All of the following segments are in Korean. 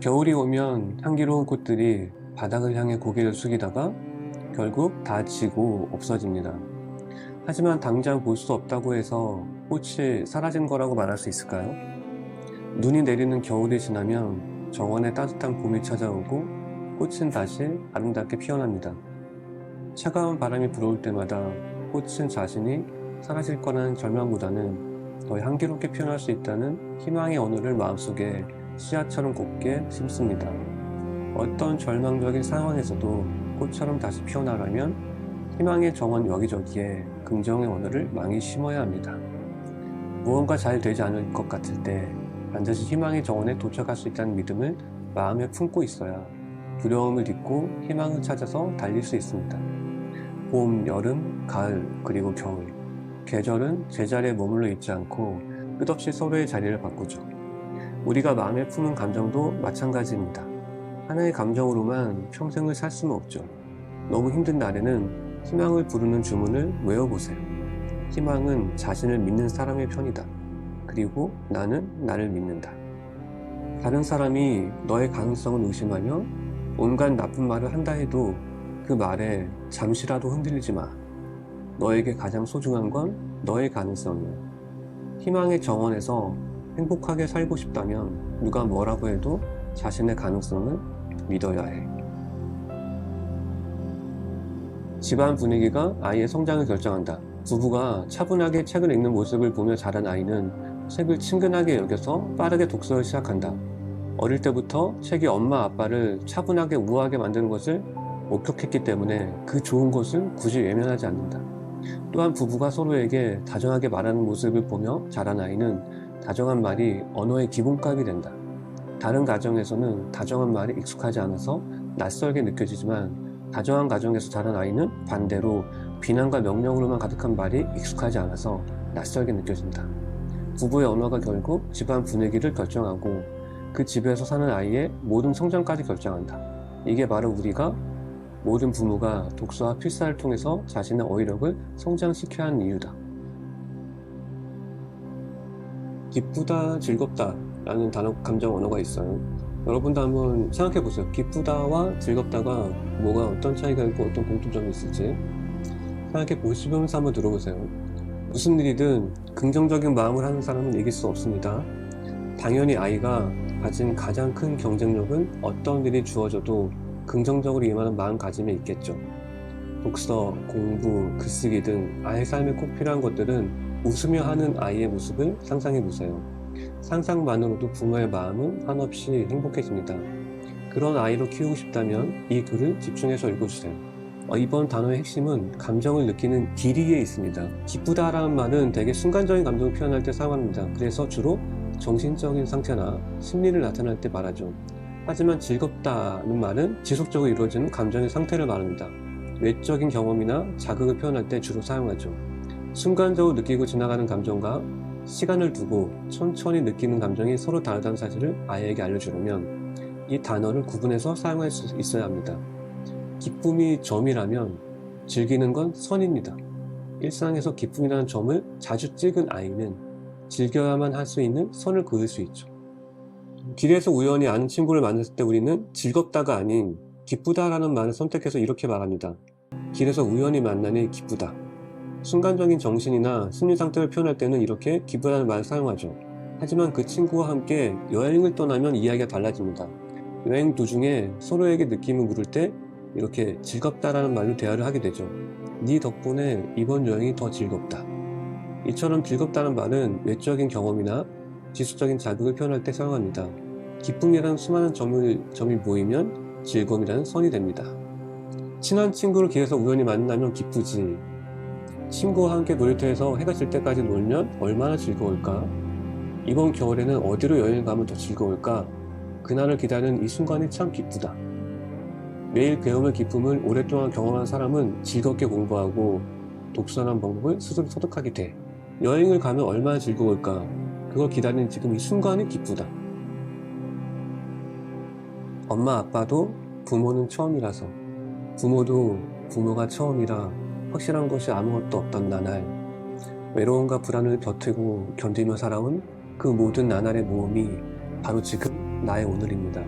겨울이 오면 향기로운 꽃들이 바닥을 향해 고개를 숙이다가 결국 다 지고 없어집니다. 하지만 당장 볼 수 없다고 해서 꽃이 사라진 거라고 말할 수 있을까요? 눈이 내리는 겨울이 지나면 정원에 따뜻한 봄이 찾아오고 꽃은 다시 아름답게 피어납니다. 차가운 바람이 불어올 때마다 꽃은 자신이 사라질 거라는 절망보다는 더 향기롭게 피어날 수 있다는 희망의 언어를 마음속에 씨앗처럼 곱게 심습니다. 어떤 절망적인 상황에서도 꽃처럼 다시 피어나려면 희망의 정원 여기저기에 긍정의 언어를 많이 심어야 합니다. 무언가 잘 되지 않을 것 같을 때 반드시 희망의 정원에 도착할 수 있다는 믿음을 마음에 품고 있어야 두려움을 딛고 희망을 찾아서 달릴 수 있습니다. 봄, 여름, 가을, 그리고 겨울. 계절은 제자리에 머물러 있지 않고 끝없이 서로의 자리를 바꾸죠. 우리가 마음에 품은 감정도 마찬가지입니다. 하나의 감정으로만 평생을 살 수는 없죠. 너무 힘든 날에는 희망을 부르는 주문을 외워보세요. 희망은 자신을 믿는 사람의 편이다. 그리고 나는 나를 믿는다. 다른 사람이 너의 가능성을 의심하며 온갖 나쁜 말을 한다 해도 그 말에 잠시라도 흔들리지 마. 너에게 가장 소중한 건 너의 가능성이야. 희망의 정원에서 행복하게 살고 싶다면 누가 뭐라고 해도 자신의 가능성을 믿어야 해. 집안 분위기가 아이의 성장을 결정한다. 부부가 차분하게 책을 읽는 모습을 보며 자란 아이는 책을 친근하게 여겨서 빠르게 독서를 시작한다. 어릴 때부터 책이 엄마 아빠를 차분하게 우아하게 만드는 것을 목격했기 때문에 그 좋은 것을 굳이 외면하지 않는다. 또한 부부가 서로에게 다정하게 말하는 모습을 보며 자란 아이는 다정한 말이 언어의 기본값이 된다. 다른 가정에서는 다정한 말이 익숙하지 않아서 낯설게 느껴지지만 다정한 가정에서 자란 아이는 반대로 비난과 명령으로만 가득한 말이 익숙하지 않아서 낯설게 느껴진다. 부부의 언어가 결국 집안 분위기를 결정하고 그 집에서 사는 아이의 모든 성장까지 결정한다. 이게 바로 우리가 모든 부모가 독서와 필사를 통해서 자신의 어휘력을 성장시켜야 하는 이유다. 기쁘다, 즐겁다 라는 단어 감정 언어가 있어요. 여러분도 한번 생각해 보세요. 기쁘다와 즐겁다가 뭐가 어떤 차이가 있고 어떤 공통점이 있을지 생각해 보시면서 한번 들어보세요. 무슨 일이든 긍정적인 마음을 하는 사람은 이길 수 없습니다. 당연히 아이가 가진 가장 큰 경쟁력은 어떤 일이 주어져도 긍정적으로 임하는 마음가짐에 있겠죠. 독서, 공부, 글쓰기 등 아이의 삶에 꼭 필요한 것들은 웃으며 하는 아이의 모습을 상상해 보세요. 상상만으로도 부모의 마음은 한없이 행복해집니다. 그런 아이로 키우고 싶다면 이 글을 집중해서 읽어주세요. 이번 단어의 핵심은 감정을 느끼는 길이에 있습니다. 기쁘다라는 말은 되게 순간적인 감정을 표현할 때 사용합니다. 그래서 주로 정신적인 상태나 심리를 나타낼 때 말하죠. 하지만 즐겁다는 말은 지속적으로 이루어지는 감정의 상태를 말합니다. 외적인 경험이나 자극을 표현할 때 주로 사용하죠. 순간적으로 느끼고 지나가는 감정과 시간을 두고 천천히 느끼는 감정이 서로 다르다는 사실을 아이에게 알려주려면 이 단어를 구분해서 사용할 수 있어야 합니다. 기쁨이 점이라면 즐기는 건 선입니다. 일상에서 기쁨이라는 점을 자주 찍은 아이는 즐겨야만 할 수 있는 선을 그을 수 있죠. 길에서 우연히 아는 친구를 만났을 때 우리는 즐겁다가 아닌 기쁘다라는 말을 선택해서 이렇게 말합니다. 길에서 우연히 만나니 기쁘다. 순간적인 정신이나 심리 상태를 표현할 때는 이렇게 기쁘다는 말을 사용하죠. 하지만 그 친구와 함께 여행을 떠나면 이야기가 달라집니다. 여행 도중에 서로에게 느낌을 물을 때 이렇게 즐겁다라는 말로 대화를 하게 되죠. 네 덕분에 이번 여행이 더 즐겁다. 이처럼 즐겁다는 말은 외적인 경험이나 지속적인 자극을 표현할 때 사용합니다. 기쁨이라는 수많은 점이 모이면 즐거움이라는 선이 됩니다. 친한 친구를 길에서 우연히 만나면 기쁘지. 친구와 함께 놀이터에서 해가 질 때까지 놀면 얼마나 즐거울까? 이번 겨울에는 어디로 여행을 가면 더 즐거울까? 그날을 기다리는 이 순간이 참 기쁘다. 매일 배움의 기쁨을 오랫동안 경험한 사람은 즐겁게 공부하고 독서하는 방법을 스스로 터득하게 돼. 여행을 가면 얼마나 즐거울까? 그걸 기다리는 지금 이 순간이 기쁘다. 엄마 아빠도 부모는 처음이라서 부모도 부모가 처음이라 확실한 것이 아무것도 없던 나날 외로움과 불안을 벼트고 견디며 살아온 그 모든 나날의 모험이 바로 지금 나의 오늘입니다.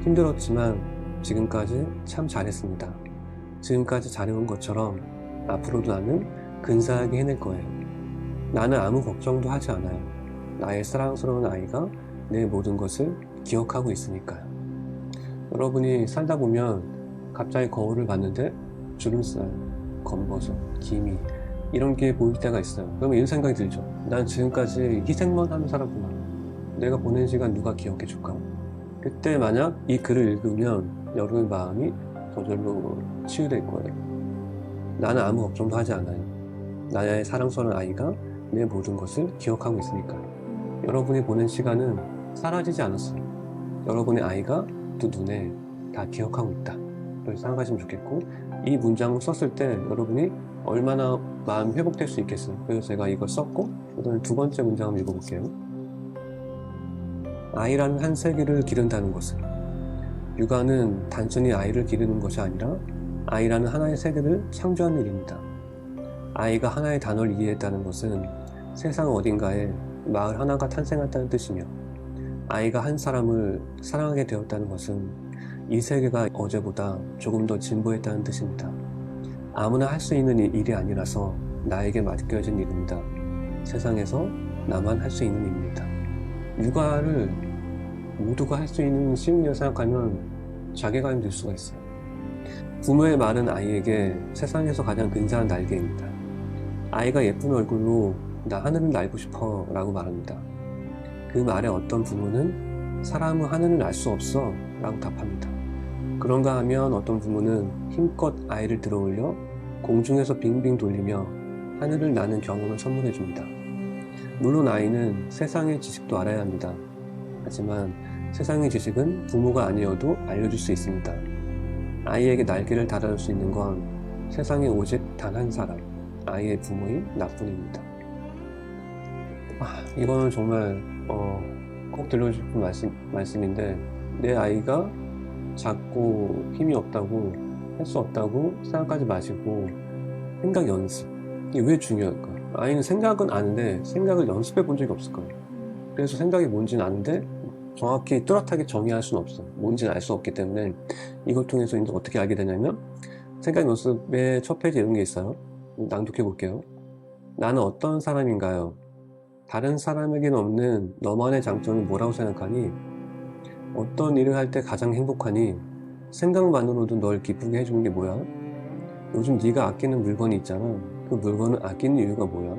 힘들었지만 지금까지 참 잘했습니다. 지금까지 잘해온 것처럼 앞으로도 나는 근사하게 해낼 거예요. 나는 아무 걱정도 하지 않아요. 나의 사랑스러운 아이가 내 모든 것을 기억하고 있으니까요. 여러분이 살다 보면 갑자기 거울을 봤는데 주름살, 검버섯, 기미 이런 게 보일 때가 있어요. 그러면 이런 생각이 들죠. 난 지금까지 희생만 하는 사람구나. 내가 보낸 시간 누가 기억해 줄까? 그때 만약 이 글을 읽으면 여러분의 마음이 저절로 치유될 거예요. 나는 아무 걱정도 하지 않아요. 나의 사랑스러운 아이가 내 모든 것을 기억하고 있으니까요. 여러분이 보낸 시간은 사라지지 않았어요. 여러분의 아이가 두 눈에 다 기억하고 있다. 그렇게 생각하시면 좋겠고, 이 문장을 썼을 때 여러분이 얼마나 마음이 회복될 수 있겠어요. 그래서 제가 이걸 썼고, 오늘 두 번째 문장 한번 읽어볼게요. 아이라는 한 세계를 기른다는 것은, 육아는 단순히 아이를 기르는 것이 아니라 아이라는 하나의 세계를 창조하는 일입니다. 아이가 하나의 단어를 이해했다는 것은 세상 어딘가에 마을 하나가 탄생했다는 뜻이며, 아이가 한 사람을 사랑하게 되었다는 것은 이 세계가 어제보다 조금 더 진보했다는 뜻입니다. 아무나 할 수 있는 일이 아니라서 나에게 맡겨진 일입니다. 세상에서 나만 할 수 있는 일입니다. 육아를 모두가 할 수 있는 심리를 생각하면 자괴감이 들 수가 있어요. 부모의 말은 아이에게 세상에서 가장 근사한 날개입니다. 아이가 예쁜 얼굴로 나 하늘을 날고 싶어 라고 말합니다. 그 말에 어떤 부모는 사람은 하늘을 날 수 없어 라고 답합니다. 그런가 하면 어떤 부모는 힘껏 아이를 들어올려 공중에서 빙빙 돌리며 하늘을 나는 경험을 선물해 줍니다. 물론 아이는 세상의 지식도 알아야 합니다. 하지만 세상의 지식은 부모가 아니어도 알려줄 수 있습니다. 아이에게 날개를 달아줄 수 있는 건 세상에 오직 단 한 사람, 아이의 부모인 나뿐입니다. 이거는 정말 꼭 들려주고 싶은 말씀인데, 내 아이가 작고 힘이 없다고, 할 수 없다고 생각하지 마시고 생각 연습. 이게 왜 중요할까? 아이는 생각은 아는데 생각을 연습해 본 적이 없을 거예요. 그래서 생각이 뭔지는 아는데 정확히 뚜렷하게 정의할 수는 없어요. 뭔지는 알 수 없기 때문에 이걸 통해서 이제 어떻게 알게 되냐면, 생각 연습의 첫 페이지에 이런 게 있어요. 낭독해 볼게요. 나는 어떤 사람인가요? 다른 사람에게는 없는 너만의 장점은 뭐라고 생각하니? 어떤 일을 할 때 가장 행복하니? 생각만으로도 널 기쁘게 해주는 게 뭐야? 요즘 네가 아끼는 물건이 있잖아. 그 물건을 아끼는 이유가 뭐야?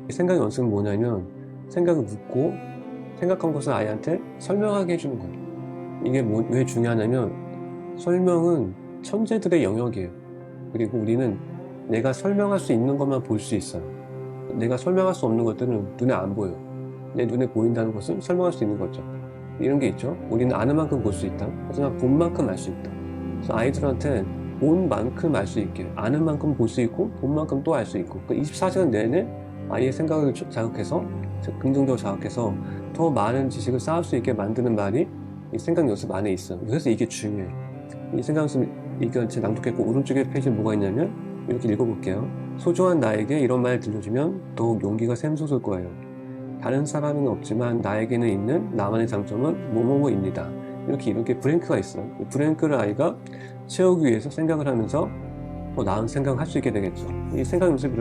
생각 연습은 뭐냐면, 생각을 묻고 생각한 것을 아이한테 설명하게 해주는 거예요. 이게 왜 중요하냐면, 설명은 천재들의 영역이에요. 그리고 우리는 내가 설명할 수 있는 것만 볼 수 있어요. 내가 설명할 수 없는 것들은 눈에 안 보여요. 내 눈에 보인다는 것은 설명할 수 있는 거죠. 이런 게 있죠. 우리는 아는 만큼 볼 수 있다. 하지만 본 만큼 알 수 있다. 그래서 아이들한테 본 만큼 알 수 있게, 아는 만큼 볼 수 있고 본 만큼 또 알 수 있고, 24시간 내내 아이의 생각을 자극해서, 긍정적으로 자극해서 더 많은 지식을 쌓을 수 있게 만드는 말이 이 생각 연습 안에 있어요. 그래서 이게 중요해요. 이 생각 연습, 이거 제 낭독했고 오른쪽에 페이지에 뭐가 있냐면, 이렇게 읽어볼게요. 소중한 나에게 이런 말 들려주면 더욱 용기가 샘솟을 거예요. 다른 사람은 없지만 나에게는 있는 나만의 장점은 뭐뭐뭐입니다. 이렇게 브랭크가 있어요. 브랭크를 아이가 채우기 위해서 생각을 하면서 더 나은 생각을 할 수 있게 되겠죠. 이 생각 연습이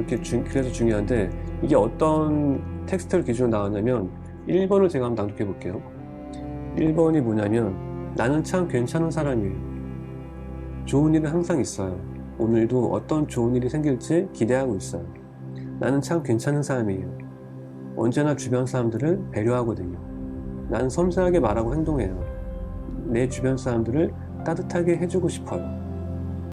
그래서 중요한데, 이게 어떤 텍스트를 기준으로 나왔냐면 1번을 제가 한번 낭독해 볼게요. 1번이 뭐냐면, 나는 참 괜찮은 사람이에요. 좋은 일은 항상 있어요. 오늘도 어떤 좋은 일이 생길지 기대하고 있어요. 나는 참 괜찮은 사람이에요. 언제나 주변 사람들을 배려하거든요. 나는 섬세하게 말하고 행동해요. 내 주변 사람들을 따뜻하게 해주고 싶어요.